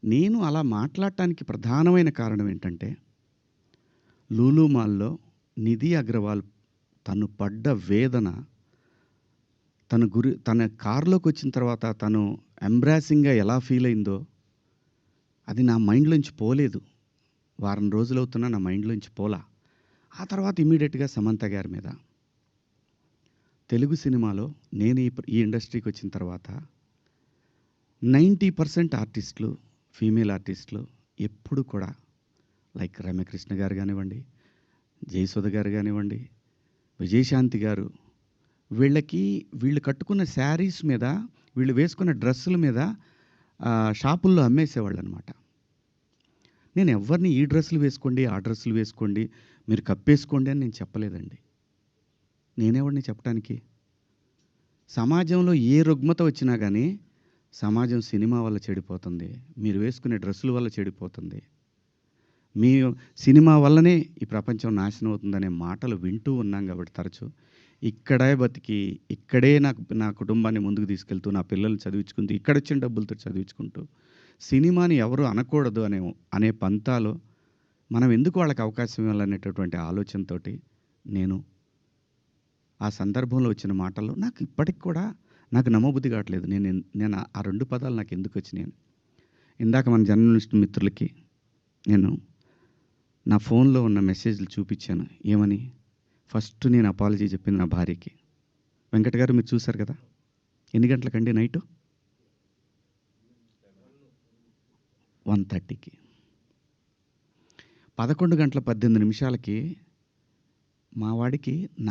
నేను అలా మాట్లాడటానికి ప్రధానమైన కారణం ఏంటంటే, 'లూలు మాల్‌లో' నిధి అగర్వాల్ తను పడ్డ వేదన, తన కార్‌లోకొచ్చిన తర్వాత తను ఎంబ్రాసింగ్‌గా ఎలా ఫీల్ అయిందో, అది నా మైండ్‌లోంచి పోలేదు. వారం రోజులవుతున్నా నా మైండ్‌లోంచి పోలా. ఆ తర్వాత ఇమ్మీడియేట్‌గా సమంత గారి మీద. తెలుగు సినిమాలో నేను ఈ ఇండస్ట్రీకొచ్చిన తర్వాత 90% ఆర్టిస్టులు, ఫీమేల్ ఆర్టిస్టులు ఎప్పుడు కూడా లైక్ రమ్యకృష్ణ గారు గానివ్వండి, జయసుధ గారు గానివ్వండి, విజయశాంతి గారు, వీళ్ళు కట్టుకున్న శారీస్ మీద, వీళ్ళు వేసుకున్న డ్రెస్సుల మీద షాపుల్లో అమ్మేసేవాళ్ళనమాట. నేను ఎవ్వరిని ఈ డ్రెస్సులు వేసుకోండి, ఆ డ్రెస్సులు వేసుకోండి, మీరు కప్పేసుకోండి అని నేను చెప్పలేదండి. నేనెవడిని చెప్పటానికి? సమాజంలో ఏ రుగ్మత వచ్చినా గానీ, సమాజం సినిమా వల్ల చెడిపోతుంది. మీరు వేసుకునే డ్రెస్సుల వల్ల చెడిపోతుంది. మీ సినిమా వల్లనే ఈ ప్రపంచం నాశనం అవుతుందనే మాటలు వింటూ ఉన్నాం కాబట్టి తరచు. ఇక్కడే బతికి, ఇక్కడే నా కుటుంబాన్ని ముందుకు తీసుకెళ్తూ, నా పిల్లల్ని చదివించుకుంటూ, ఇక్కడొచ్చిన డబ్బులతో చదివించుకుంటూ, సినిమాని ఎవరు అనకూడదు అనే పంతాలో మనం ఎందుకు వాళ్ళకి అవకాశం ఇవ్వాలనేటటువంటి ఆలోచనతోటి నేను ఆ సందర్భంలో వచ్చిన మాటలు నాకు ఇప్పటికి కూడా నాకు నమ్మబుద్ధి కావట్లేదు. నేను ఆ 2 పదాలు నాకెందుకొచ్చినాయని. ఇందాక మన జర్నలిస్ట్ మిత్రులకి నేను నా ఫోన్‌లో ఉన్న మెసేజ్‌లు చూపిచ్చాను. ఏమని? ఫస్ట్ నేను అపాలజీ చెప్పింది నా భార్యకి. వెంకట్ గారు మీరు చూసారు కదా! ఎన్ని గంటలకండి నైటు? 1:30కి. 11:18 మా వాడికి